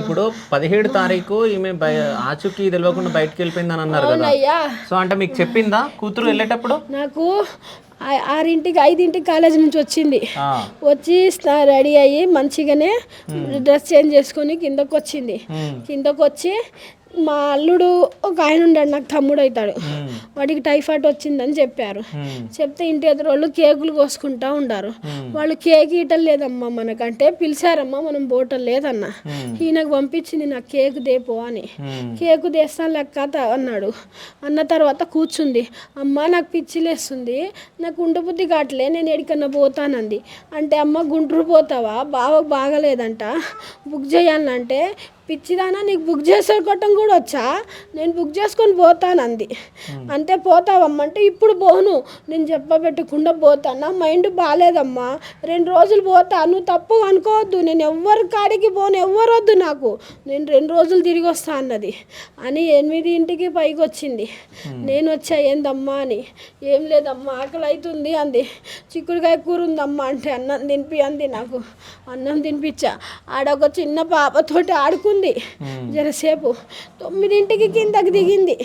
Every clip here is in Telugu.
ఇప్పుడు 17 తారీఖు ఈమె ఆచూకీ తెలియకుండా బయటకు వెళ్ళిపోయిందని అన్నారు కదా. సో అంటే మీకు చెప్పిందా కూతురు వెళ్ళేటప్పుడు? నాకు 6ంటికి 5ంటికి కాలేజ్ నుంచి వచ్చింది. వచ్చి రెడీ అయ్యి మంచిగానే డ్రెస్ చేంజ్ చేసుకొని కిందకు వచ్చింది. కిందకు వచ్చి మా అల్లుడు ఒక ఆయన ఉన్నాడు, నాకు తమ్ముడు అవుతాడు, వాడికి టైఫాయిడ్ వచ్చిందని చెప్పారు. చెప్తే ఇంటి ఎదురు వాళ్ళు కేకులు కోసుకుంటా ఉండారు. వాళ్ళు కేక్ ఈటలు లేదమ్మా మనకంటే పిలిచారమ్మా, మనం బోటలు లేదన్నా. ఈయనకు పంపించింది నాకు కేక్ దేపో అని. కేకు తెస్తాను లెక్క అన్నాడు. అన్న తర్వాత కూర్చుంది. అమ్మ నాకు పిచ్చిలేస్తుంది, నాకు ఉండబుద్ధి కావట్లే, నేను ఎడికన్నా పోతానంది. అంటే అమ్మ గుంటూరు పోతావా, బావకు బాగలేదంట, బుక్ చేయాలంటే పిచ్చిదానా నీకు బుక్ చేసుకోవటం కూడా వచ్చా, నేను బుక్ చేసుకొని పోతానంది. అంతే పోతావమ్మంటే ఇప్పుడు పోను, నేను చెప్పబెట్టకుండా పోతాను, నా మైండ్ బాగాలేదమ్మా, 2 రోజులు పోతా, నువ్వు తప్పు అనుకోవద్దు, నేను ఎవ్వరి కాడికి పోను, ఎవ్వరు వద్దు నాకు, నేను 2 రోజులు తిరిగి వస్తా అన్నది. అని 8ంటికి పైకి వచ్చింది. నేను వచ్చా ఏందమ్మా అని. ఏం లేదమ్మా ఆకలి అవుతుంది అంది. చిక్కుడుకాయ కూర ఉందమ్మా అంటే అన్నం తినిపి అంది. నాకు అన్నం తినిపించా. ఆడొక చిన్న పాపతోటి ఆడుకుంది జరసేపు. 9ంటికి కిందకి దిగింది.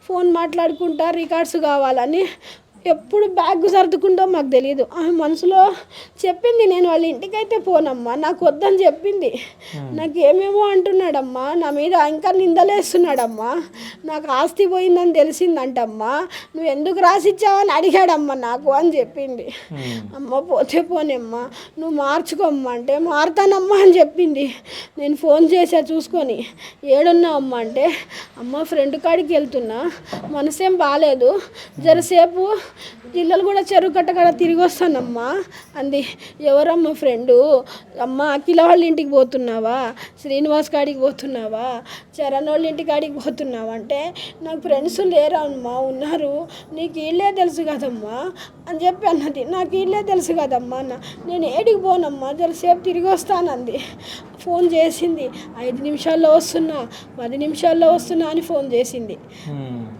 ఫోన్ మాట్లాడుకుంటా రికార్డ్స్ కావాలని. ఎప్పుడు బ్యాగ్ సర్దుకుంటో మాకు తెలియదు. ఆమె మనసులో చెప్పింది, నేను వాళ్ళ ఇంటికైతే పోనమ్మా, నాకు వద్దని చెప్పింది. నాకు ఏమేమో అంటున్నాడమ్మా, నా మీద ఇంకా నిందలేస్తున్నాడమ్మా, నాకు ఆస్తి పోయిందని తెలిసిందంటమ్మా, నువ్వు ఎందుకు రాసిచ్చావని అడిగాడమ్మా నాకు అని చెప్పింది. అమ్మ పోతే పోనమ్మా, నువ్వు మార్చుకోమ్మా అంటే మారుతానమ్మా అని చెప్పింది. నేను ఫోన్ చేసా చూసుకొని, ఏడున్నావమ్మా అంటే అమ్మ ఫ్రెండ్ కాడికి వెళ్తున్నా, మనసేం బాగాలేదు, జరసేపు జిల్లలు కూడా చెరువు కట్ట కాడ తిరిగి వస్తానమ్మా అంది. ఎవరమ్మా ఫ్రెండు? అమ్మ అఖిల వాళ్ళ ఇంటికి పోతున్నావా, శ్రీనివాస్ కాడికి పోతున్నావా, చరణ్ వాళ్ళ ఇంటి కాడికి పోతున్నావా అంటే నాకు ఫ్రెండ్స్ లేరమ్మా, ఉన్నారు, నీకు వీళ్ళే తెలుసు కదమ్మా అని చెప్పి అన్నది. నాకు వీళ్ళే తెలుసు కదమ్మా అన్న. నేను ఏడికి పోనమ్మా, జరసేపు తిరిగి వస్తానంది. ఫోన్ చేసింది, 5 నిమిషాల్లో వస్తున్నా, 10 నిమిషాల్లో వస్తున్నా అని ఫోన్ చేసింది.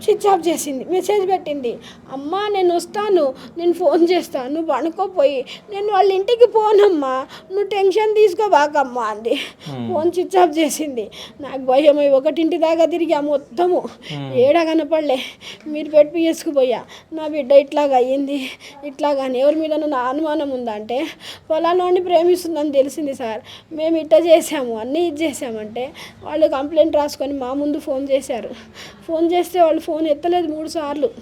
స్విచ్ ఆఫ్ చేసింది. మెసేజ్ పెట్టింది, అమ్మ నేను వస్తాను, నేను ఫోన్ చేస్తాను, నువ్వు అనుకోపోయి, నేను వాళ్ళ ఇంటికి పోనమ్మా, నువ్వు టెన్షన్ తీసుకోబాకమ్మా అంది. ఫోన్ స్విచ్ ఆఫ్ చేసింది. నాకు భయం. 1 దాకా తిరిగా మొత్తము, ఏడ కనపడలే. మీరు పెట్టి వేసుకుపోయా, నా బిడ్డ ఇట్లాగ అయ్యింది, ఇట్లాగాని ఎవరి మీద నా అనుమానం ఉందంటే పొలాన్ని ప్రేమిస్తుందని తెలిసింది సార్, మేము ఇట్ట చేసాము, అన్నీ ఇది చేసామంటే వాళ్ళు కంప్లైంట్ రాసుకొని మా ముందు ఫోన్ చేశారు. ఫోన్ చేస్తే వాళ్ళు ఫోన్ ఎత్తలేదు 3 సార్లు.